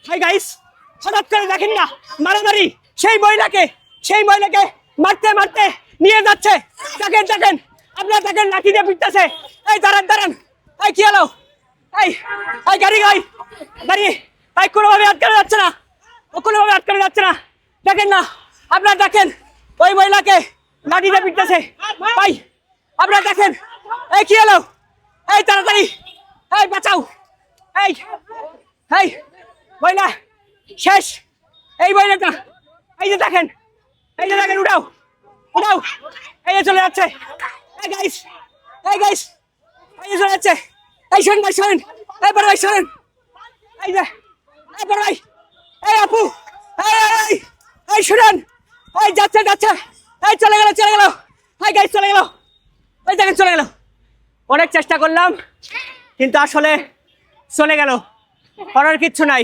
Hi guys, হঠাৎ করে দেখেন না মারামারি, সেই মহিলাকে মারতে মারতে নিয়ে যাচ্ছে। দেখেন দেখেন, আপনারা দেখেন লাঠি দিয়ে পিটতেছে। এই দাঁড়ান দাঁড়ান, এই কি হলো? এই এই গাড়ি গাড়ি এই কোনোভাবে আটকানো যাচ্ছে না, কোনোভাবে আটকানো যাচ্ছে না। দেখেন না, আপনারা দেখেন ওই মহিলাকে লাঠি দিয়ে পিটতেছে। ভাই আপনারা দেখেন, এই কি হলো? এই তাড়াতাড়ি, এই বাঁচাও। এই এই মহিলা শেষ। এই মহিলাটা, এই যে দেখেন, এই যে দেখেন, উঠাও উঠাও, এই যে চলে যাচ্ছে। এই গাইস, এই গাইস, এই যে চলে যাচ্ছে। এই শোনেন ভাই, শোনেন, এই বড় ভাই শোনেন, এই যে এই বড় ভাই, এই আপু, এই এই শুনেন, এই যাচ্ছে যাচ্ছে, এই চলে গেল চলে গেল, এই গাইস চলে গেল, এই দেখেন চলে গেল। অনেক চেষ্টা করলাম কিন্তু আসলে চলে গেল, করার কিচ্ছু নাই।